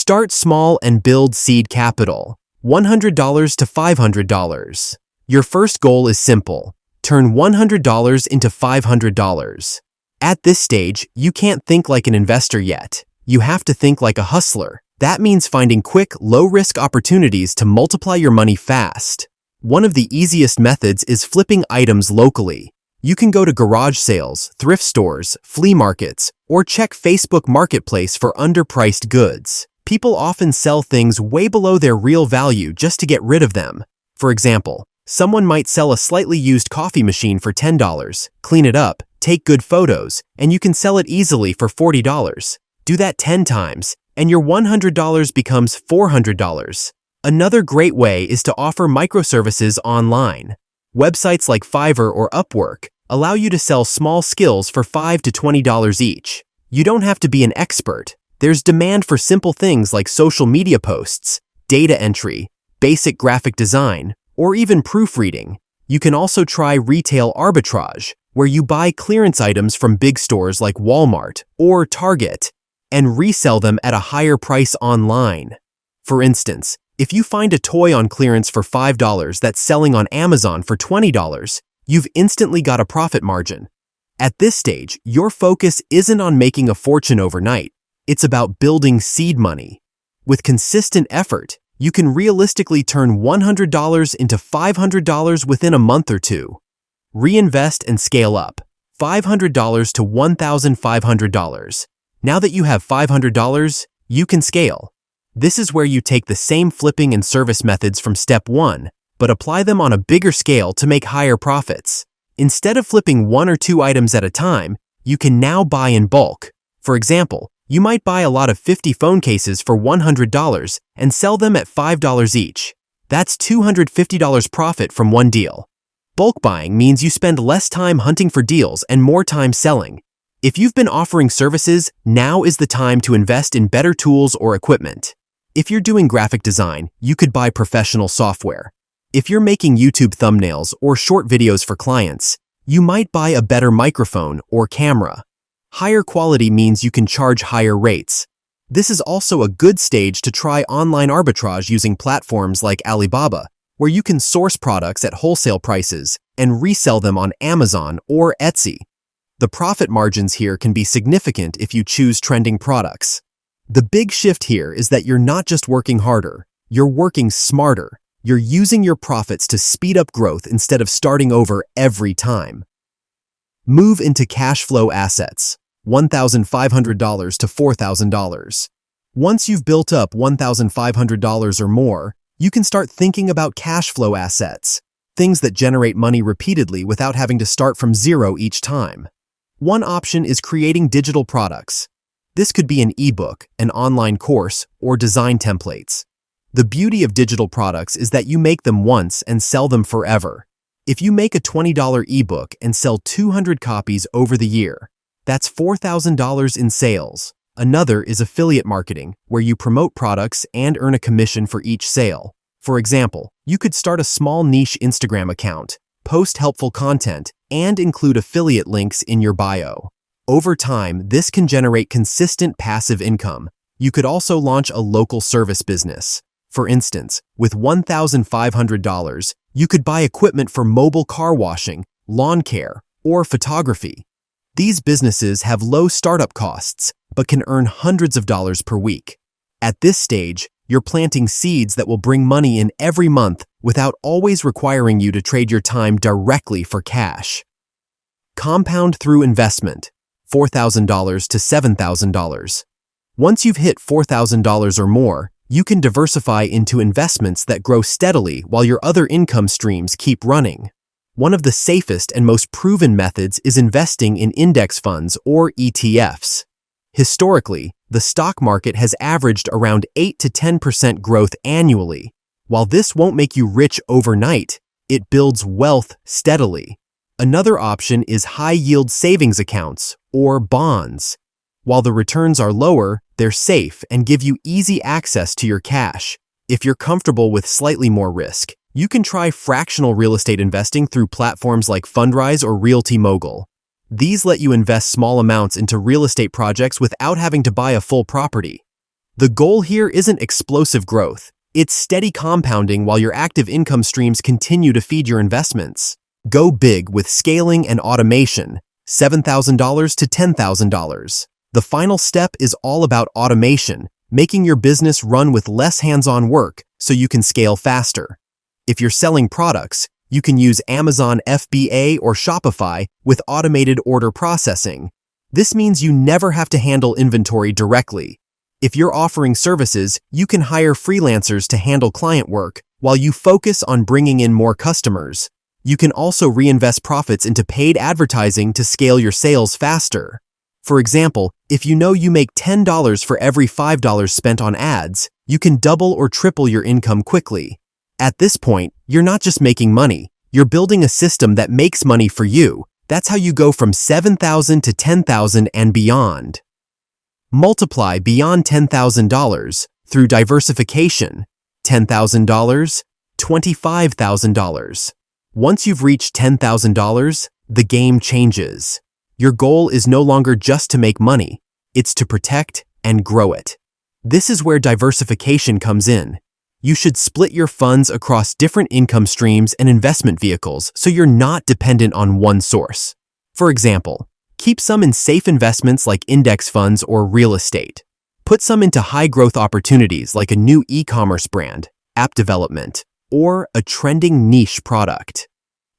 Start small and build seed capital, $100 to $500. Your first goal is simple. Turn $100 into $500. At this stage, you can't think like an investor yet. You have to think like a hustler. That means finding quick, low-risk opportunities to multiply your money fast. One of the easiest methods is flipping items locally. You can go to garage sales, thrift stores, flea markets, or check Facebook Marketplace for underpriced goods. People often sell things way below their real value just to get rid of them. For example, someone might sell a slightly used coffee machine for $10, clean it up, take good photos, and you can sell it easily for $40. Do that 10 times, and your $100 becomes $400. Another great way is to offer microservices online. Websites like Fiverr or Upwork allow you to sell small skills for $5 to $20 each. You don't have to be an expert. There's demand for simple things like social media posts, data entry, basic graphic design, or even proofreading. You can also try retail arbitrage, where you buy clearance items from big stores like Walmart or Target and resell them at a higher price online. For instance, if you find a toy on clearance for $5 that's selling on Amazon for $20, you've instantly got a profit margin. At this stage, your focus isn't on making a fortune overnight. It's about building seed money. With consistent effort, you can realistically turn $100 into $500 within a month or two. Reinvest and scale up. $500 to $1,500. Now that you have $500, you can scale. This is where you take the same flipping and service methods from step 1, but apply them on a bigger scale to make higher profits. Instead of flipping 1 or 2 items at a time, you can now buy in bulk. For example, you might buy a lot of 50 phone cases for $100 and sell them at $5 each. That's $250 profit from one deal. Bulk buying means you spend less time hunting for deals and more time selling. If you've been offering services, now is the time to invest in better tools or equipment. If you're doing graphic design, you could buy professional software. If you're making YouTube thumbnails or short videos for clients, you might buy a better microphone or camera. Higher quality means you can charge higher rates. This is also a good stage to try online arbitrage using platforms like Alibaba, where you can source products at wholesale prices and resell them on Amazon or Etsy. The profit margins here can be significant if you choose trending products. The big shift here is that you're not just working harder, you're working smarter. You're using your profits to speed up growth instead of starting over every time. Move into cash flow assets, $1,500 to $4,000. Once you've built up $1,500 or more, you can start thinking about cash flow assets, things that generate money repeatedly without having to start from zero each time. One option is creating digital products. This could be an ebook, an online course, or design templates. The beauty of digital products is that you make them once and sell them forever. If you make a $20 ebook and sell 200 copies over the year, that's $4,000 in sales. Another is affiliate marketing, where you promote products and earn a commission for each sale. For example, you could start a small niche Instagram account, post helpful content, and include affiliate links in your bio. Over time, this can generate consistent passive income. You could also launch a local service business. For instance, with $1,500, you could buy equipment for mobile car washing, lawn care, or photography. These businesses have low startup costs, but can earn hundreds of dollars per week. At this stage, you're planting seeds that will bring money in every month without always requiring you to trade your time directly for cash. Compound through investment, $4,000 to $7,000. Once you've hit $4,000 or more, you can diversify into investments that grow steadily while your other income streams keep running. One of the safest and most proven methods is investing in index funds or ETFs. Historically, the stock market has averaged around 8 to 10% growth annually. While this won't make you rich overnight, it builds wealth steadily. Another option is high-yield savings accounts or bonds. While the returns are lower, they're safe and give you easy access to your cash. If you're comfortable with slightly more risk, you can try fractional real estate investing through platforms like Fundrise or Realty Mogul. These let you invest small amounts into real estate projects without having to buy a full property. The goal here isn't explosive growth. It's steady compounding while your active income streams continue to feed your investments. Go big with scaling and automation, $7,000 to $10,000. The final step is all about automation, making your business run with less hands-on work so you can scale faster. If you're selling products, you can use Amazon FBA or Shopify with automated order processing. This means you never have to handle inventory directly. If you're offering services, you can hire freelancers to handle client work while you focus on bringing in more customers. You can also reinvest profits into paid advertising to scale your sales faster. For example, if you know you make $10 for every $5 spent on ads, you can double or triple your income quickly. At this point, you're not just making money, you're building a system that makes money for you. That's how you go from $7,000 to $10,000 and beyond. Multiply beyond $10,000 through diversification. $10,000, $25,000. Once you've reached $10,000, the game changes. Your goal is no longer just to make money, it's to protect and grow it. This is where diversification comes in. You should split your funds across different income streams and investment vehicles so you're not dependent on one source. For example, keep some in safe investments like index funds or real estate. Put some into high-growth opportunities like a new e-commerce brand, app development, or a trending niche product.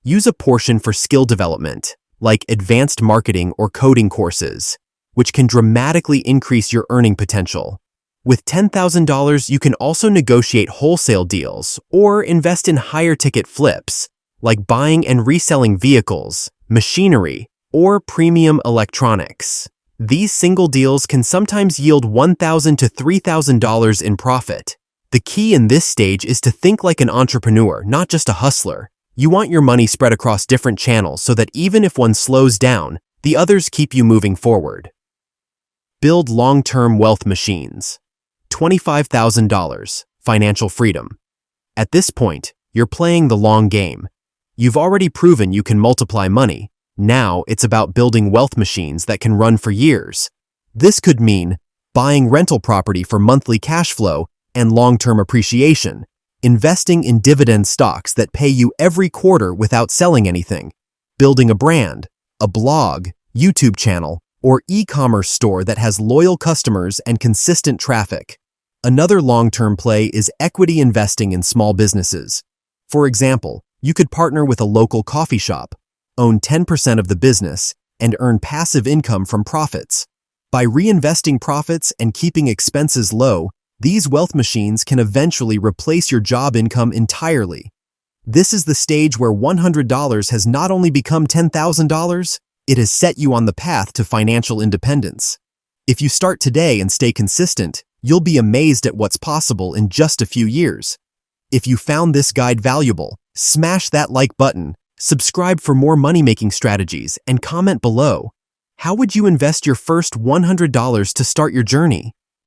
Use a portion for skill development, like advanced marketing or coding courses, which can dramatically increase your earning potential. With $10,000, you can also negotiate wholesale deals or invest in higher-ticket flips, like buying and reselling vehicles, machinery, or premium electronics. These single deals can sometimes yield $1,000 to $3,000 in profit. The key in this stage is to think like an entrepreneur, not just a hustler. You want your money spread across different channels so that even if one slows down, the others keep you moving forward. Build long-term wealth machines. $25,000, financial freedom. At this point, you're playing the long game. You've already proven you can multiply money. Now it's about building wealth machines that can run for years. This could mean buying rental property for monthly cash flow and long-term appreciation, investing in dividend stocks that pay you every quarter without selling anything, building a brand, a blog, YouTube channel, or e-commerce store that has loyal customers and consistent traffic. Another long-term play is equity investing in small businesses. For example, you could partner with a local coffee shop, own 10% of the business, and earn passive income from profits. By reinvesting profits and keeping expenses low, these wealth machines can eventually replace your job income entirely. This is the stage where $100 has not only become $10,000, it has set you on the path to financial independence. If you start today and stay consistent, you'll be amazed at what's possible in just a few years. If you found this guide valuable, smash that like button, subscribe for more money-making strategies, and comment below. How would you invest your first $100 to start your journey?